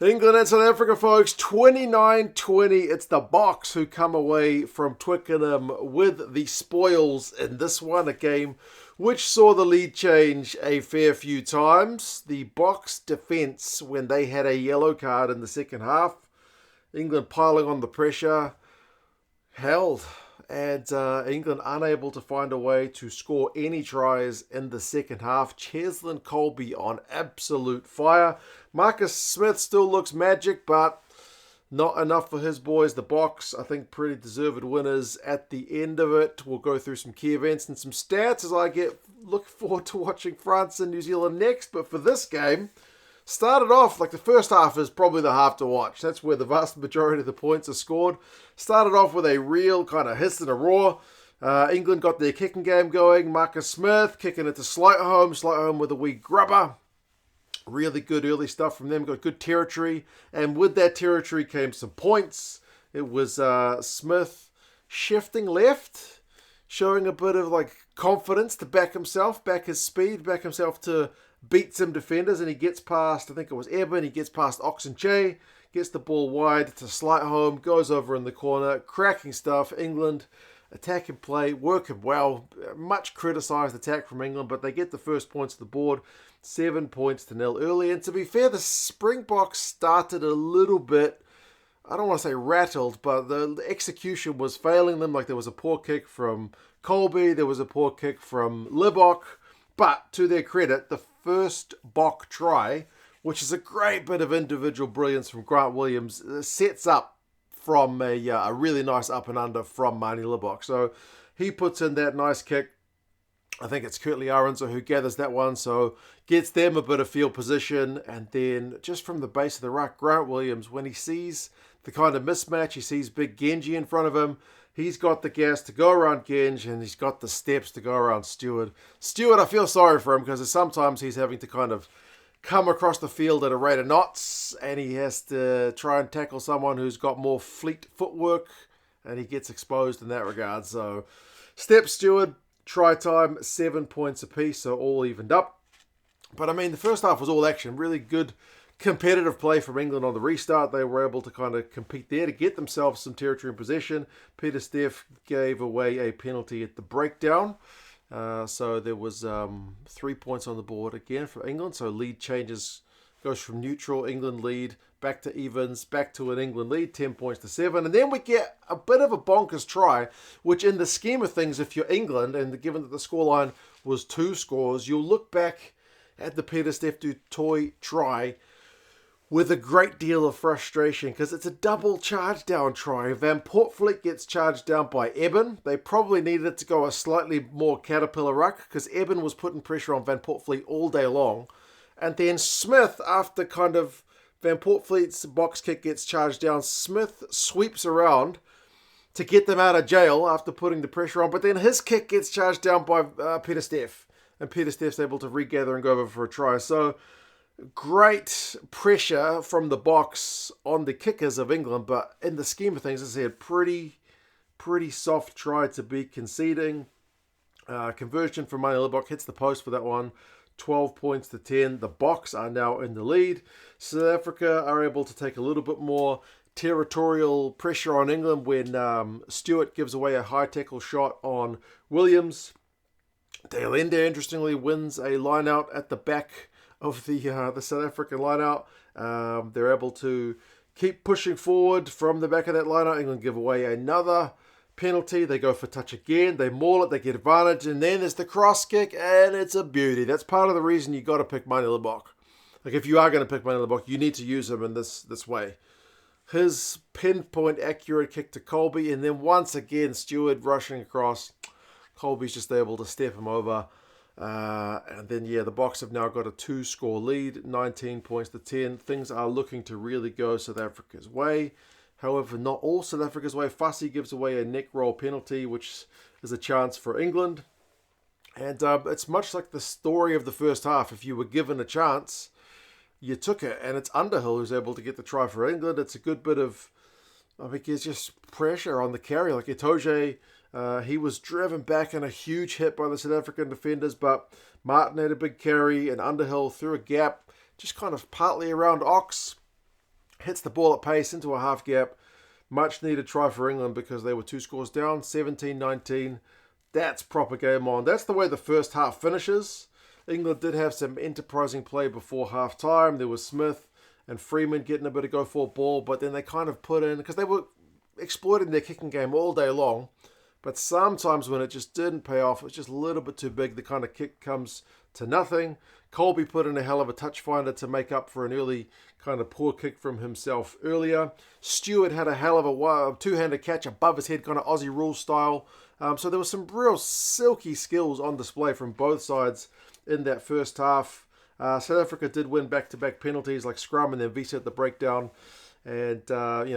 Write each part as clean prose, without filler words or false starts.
England and South Africa, folks, 29-20. It's the Boks who come away from Twickenham with the spoils in this one, a game which saw the lead change a fair few times. The Boks defence, when they had a yellow card in the second half, England piling on the pressure, held. And England unable to find a way to score any tries in the second half. Cheslin Colby on absolute fire. Marcus Smith still looks magic, but not enough for his boys. The Boks, I think, pretty deserved winners at the end of it. We'll go through some key events and some stats as I look forward to watching France and New Zealand next. But for this game, started off, like the first half is probably the half to watch. That's where the vast majority of the points are scored. Started off with a real kind of hiss and a roar. England got their kicking game going. Marcus Smith kicking it to Slightholme with a wee grubber. Really good early stuff from them. Got good territory. And with that territory came some points. It was Smith shifting left, showing a bit of like confidence to back himself, back his speed, back himself to beat some defenders, and he gets past, I think it was Eben, he gets past Oxenche, gets the ball wide to Slightholme, goes over in the corner, cracking stuff. England attack and play, working well. Much criticised attack from England, but they get the first points of the board, 7-0 early. And to be fair, the Springboks started a little bit, I don't want to say rattled, but the execution was failing them. Like there was a poor kick from Colby, there was a poor kick from Libbok, but to their credit, the first Bok try, which is a great bit of individual brilliance from Grant Williams, sets up from a really nice up and under from Marnie Libbok. So he puts in that nice kick. I think it's Kurtley Arendse who gathers that one, so gets them a bit of field position. And then just from the base of the ruck, Grant Williams, when he sees the kind of mismatch, he sees big Genji in front of him, he's got the gas to go around Genge, and he's got the steps to go around Stewart. Stewart, I feel sorry for him because sometimes he's having to kind of come across the field at a rate of knots, and he has to try and tackle someone who's got more fleet footwork, and he gets exposed in that regard. So, step Stewart, try time, 7 points apiece, so all evened up. But I mean, the first half was all action, really good competitive play from England on the restart. They were able to kind of compete there to get themselves some territory and possession. Peter Steff gave away a penalty at the breakdown. So there was 3 points on the board again for England. So lead changes, goes from neutral, England lead, back to evens, back to an England lead, 10 points to 7. And then we get a bit of a bonkers try, which in the scheme of things, if you're England, and given that the scoreline was 2 scores, you'll look back at the Peter Steff du Toit try with a great deal of frustration because it's a double charge down try. Van Poortvliet gets charged down by Eben. They probably needed it to go a slightly more caterpillar ruck because Eben was putting pressure on Van Poortvliet all day long. And then Smith, after kind of Van Poortvliet's box kick gets charged down, Smith sweeps around to get them out of jail after putting the pressure on. But then his kick gets charged down by Peter Steff. And Peter Steff's able to regather and go over for a try. So great pressure from the Boks on the kickers of England, but in the scheme of things, as I said, pretty soft try to be conceding. Conversion from Marnie Libbok hits the post for that one, 12 points to 10. The Boks are now in the lead. South Africa are able to take a little bit more territorial pressure on England when Stewart gives away a high tackle shot on Williams. Dale Ender, interestingly, wins a line-out at the back of the South African line-out. They're able to keep pushing forward from the back of that line-out. England give away another penalty. They go for touch again. They maul it. They get advantage. And then there's the cross kick, and it's a beauty. That's part of the reason you got to pick Marnie Libbok. Like, if you are going to pick Marnie Libbok, you need to use him in this way. His pinpoint accurate kick to Colby, and then once again, Stewart rushing across. Colby's just able to step him over. And then, the Boks have now got a 2-score lead, 19 points to 10. Things are looking to really go South Africa's way. However, not all South Africa's way. Fussy gives away a neck roll penalty, which is a chance for England. And it's much like the story of the first half. If you were given a chance, you took it. And it's Underhill who's able to get the try for England. It's a good bit of, I think, it's just pressure on the carry. Like Itoje, he was driven back in a huge hit by the South African defenders, but Martin had a big carry and Underhill through a gap, just kind of partly around Ox, hits the ball at pace into a half gap. Much needed try for England because they were 2 scores down, 17-19. That's proper game on. That's the way the first half finishes. England did have some enterprising play before half time. There was Smith and Freeman getting a bit of go for ball, but then they kind of put in, because they were exploiting their kicking game all day long, but sometimes when it just didn't pay off, it was just a little bit too big. The kind of kick comes to nothing. Colby put in a hell of a touch finder to make up for an early kind of poor kick from himself earlier. Stewart had a hell of a two-handed catch above his head, kind of Aussie rule style. So there was some real silky skills on display from both sides in that first half. South Africa did win back-to-back penalties like scrum and then Visa at the breakdown. And,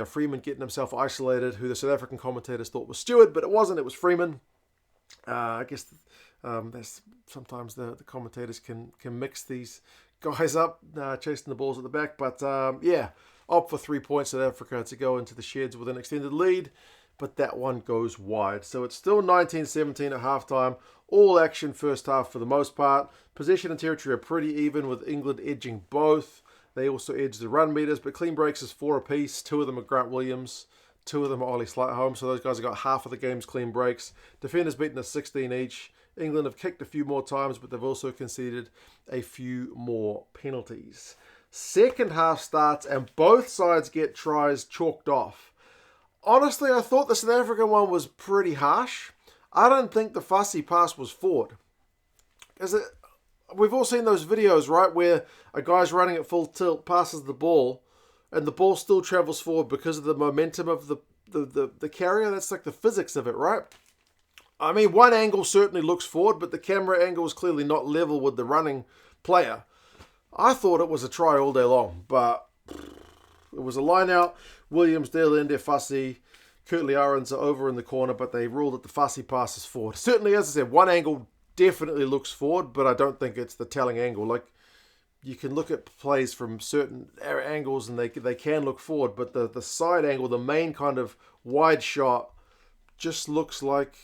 Freeman getting himself isolated, who the South African commentators thought was Stewart, but it wasn't. It was Freeman. I guess that's sometimes the commentators can mix these guys up, chasing the balls at the back. But, opt for 3 points South Africa to go into the sheds with an extended lead. But that one goes wide. So it's still 19-17 at halftime. All action first half for the most part. Possession and territory are pretty even with England edging both. They also edge the run meters, but clean breaks is 4 apiece. 2 of them are Grant Williams. 2 of them are Ollie Slightholme. So those guys have got half of the game's clean breaks. Defenders beaten us 16 each. England have kicked a few more times, but they've also conceded a few more penalties. Second half starts and both sides get tries chalked off. Honestly, I thought the South African one was pretty harsh. I don't think the fussy pass was forward. We've all seen those videos, right, where a guy's running at full tilt, passes the ball, and the ball still travels forward because of the momentum of the carrier. That's like the physics of it, right? I mean, one angle certainly looks forward, but the camera angle is clearly not level with the running player. I thought it was a try all day long, but it was a line out. Williams, De Allende, fussy. Kurtley Arons are over in the corner, but they ruled that the fussy pass is forward. Certainly, as I said, one angle definitely looks forward, but I don't think it's the telling angle. Like, you can look at plays from certain angles and they can look forward, but the side angle, the main kind of wide shot, just looks like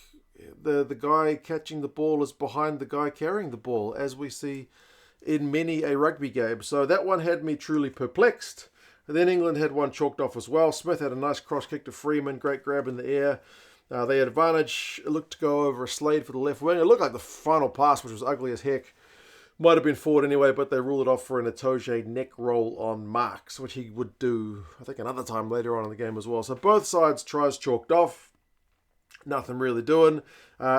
the guy catching the ball is behind the guy carrying the ball, as we see in many a rugby game. So that one had me truly perplexed. And then England had one chalked off as well. Smith had a nice cross kick to Freeman, great grab in the air. They had advantage. It looked to go over a Slade for the left wing. It looked like the final pass, which was ugly as heck, might have been forward anyway, but they ruled it off for an Itoje neck roll on Marks, which he would do, I think, another time later on in the game as well. So both sides tries chalked off. Nothing really doing.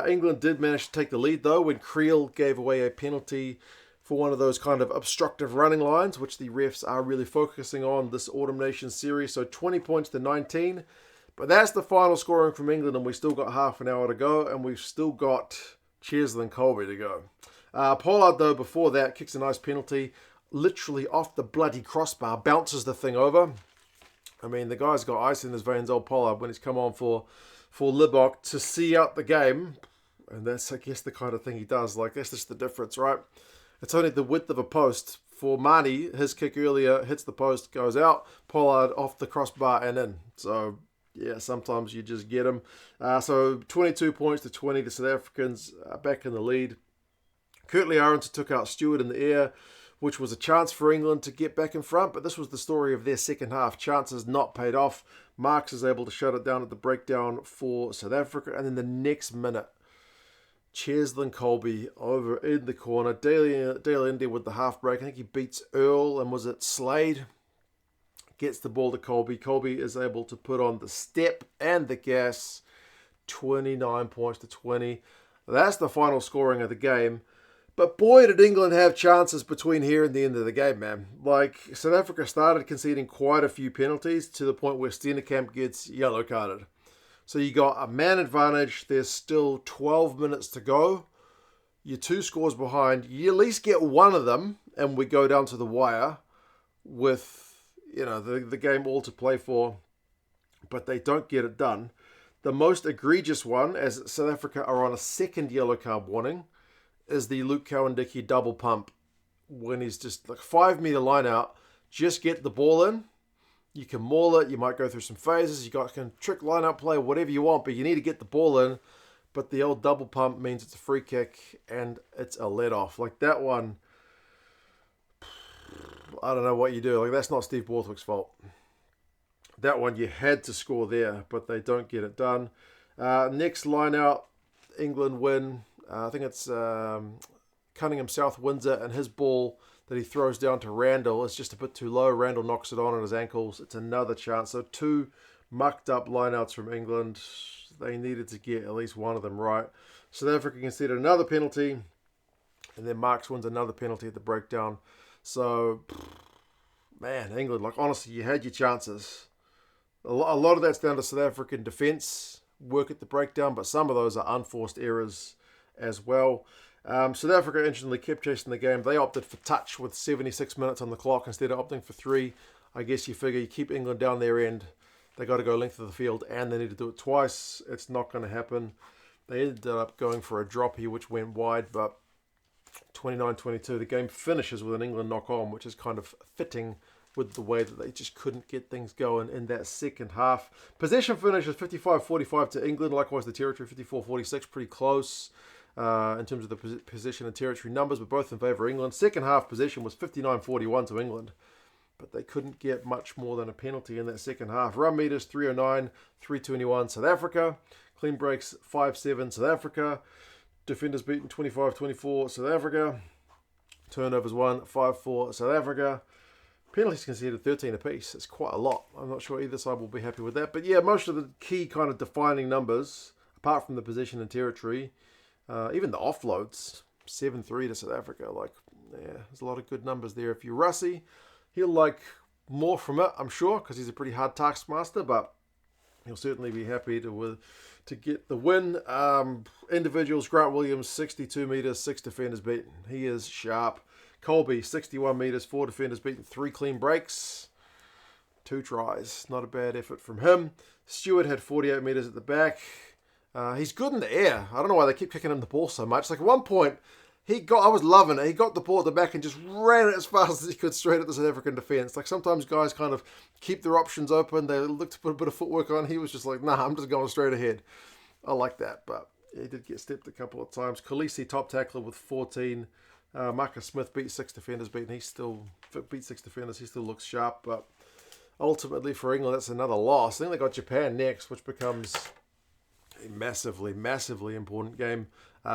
England did manage to take the lead, though, when Creel gave away a penalty for one of those kind of obstructive running lines, which the refs are really focusing on this Autumn Nations series. So 20 points to 19. But that's the final scoring from England, and we still got half an hour to go, and we've still got Chesley and Colby to go. Pollard, though, before that, kicks a nice penalty, literally off the bloody crossbar, bounces the thing over. I mean, the guy's got ice in his veins, old Pollard, when he's come on for Libbok to see out the game. And that's, I guess, the kind of thing he does. Like, that's just the difference, right? It's only the width of a post. For Marnie, his kick earlier hits the post, goes out. Pollard off the crossbar and in. So, yeah, sometimes you just get them. So 22 points to 20. The South Africans are back in the lead. Kurtley Arons took out Stewart in the air, which was a chance for England to get back in front. But this was the story of their second half. Chances not paid off. Marks is able to shut it down at the breakdown for South Africa. And then the next minute, Chesley and Colby over in the corner. Dale Indy with the half break. I think he beats Earl, and was it Slade? Gets the ball to Colby. Colby is able to put on the step and the gas. 29 points to 20. That's the final scoring of the game. But boy, did England have chances between here and the end of the game, man. Like, South Africa started conceding quite a few penalties to the point where Steenekamp gets yellow carded. So you got a man advantage. There's still 12 minutes to go. You're 2 scores behind. You at least get one of them, and we go down to the wire with, the game all to play for. But they don't get it done. The most egregious one, as South Africa are on a second yellow card warning, is the Luke Cowan-Dickie double pump. When he's just like 5 meter line out, just get the ball in. You can maul it. You might go through some phases. You can trick line-up play, whatever you want, but you need to get the ball in. But the old double pump means it's a free kick and it's a let-off. Like that one, I don't know what you do. Like, that's not Steve Borthwick's fault. That one you had to score there, but they don't get it done. Next line out, England win. I think it's Cunningham South wins it, and his ball that he throws down to Randall is just a bit too low. Randall knocks it on his ankles. It's another chance. So 2 mucked up lineouts from England. They needed to get at least one of them right. South Africa conceded another penalty, and then Marks wins another penalty at the breakdown. So, man, England, like, honestly, you had your chances. A lot of that's down to South African defence, work at the breakdown, but some of those are unforced errors as well. South Africa, interestingly, kept chasing the game. They opted for touch with 76 minutes on the clock instead of opting for 3. I guess you figure you keep England down their end, they got to go length of the field, and they need to do it twice. It's not going to happen. They ended up going for a drop here, which went wide, but 29-22, the game finishes with an England knock-on, which is kind of fitting with the way that they just couldn't get things going in that second half. Possession finishes 55-45 to England. Likewise, the territory 54-46, pretty close in terms of the possession and territory numbers, but both in favour of England. Second half possession was 59-41 to England, but they couldn't get much more than a penalty in that second half. Run meters 309, 321 South Africa. Clean breaks 5-7 South Africa. Defenders beaten 25-24 South Africa. Turnovers 1, 5-4 South Africa. Penalties conceded 13 apiece. It's quite a lot. I'm not sure either side will be happy with that. But yeah, most of the key kind of defining numbers, apart from the possession and territory, even the offloads, 7-3 to South Africa. Like, yeah, there's a lot of good numbers there. If you're Russie, he'll like more from it, I'm sure, because he's a pretty hard taskmaster, but he'll certainly be happy to get the win. Individuals, Grant Williams, 62 metres, 6 defenders beaten. He is sharp. Colby, 61 metres, 4 defenders beaten, 3 clean breaks, 2 tries. Not a bad effort from him. Stewart had 48 metres at the back. He's good in the air. I don't know why they keep kicking him the ball so much. Like at one point, I was loving it. He got the ball at the back and just ran it as fast as he could straight at the South African defence. Like sometimes guys kind of keep their options open. They look to put a bit of footwork on. He was just like, nah, I'm just going straight ahead. I like that, but he did get stepped a couple of times. Khaleesi, top tackler with 14. Marcus Smith beat 6 defenders beaten. He still beat 6 defenders. He still looks sharp, but ultimately for England, that's another loss. I think they got Japan next, which becomes a massively, massively important game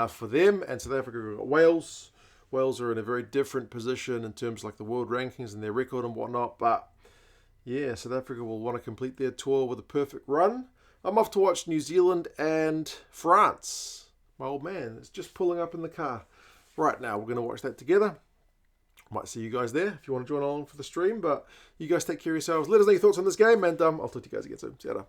for them. And South Africa got Wales. Wales are in a very different position in terms of like the world rankings and their record and whatnot. But yeah, South Africa will want to complete their tour with a perfect run. I'm off to watch New Zealand and France. My old man is just pulling up in the car right now. We're going to watch that together. Might see you guys there if you want to join along for the stream. But you guys take care of yourselves. Let us know your thoughts on this game, and I'll talk to you guys again soon. See you later.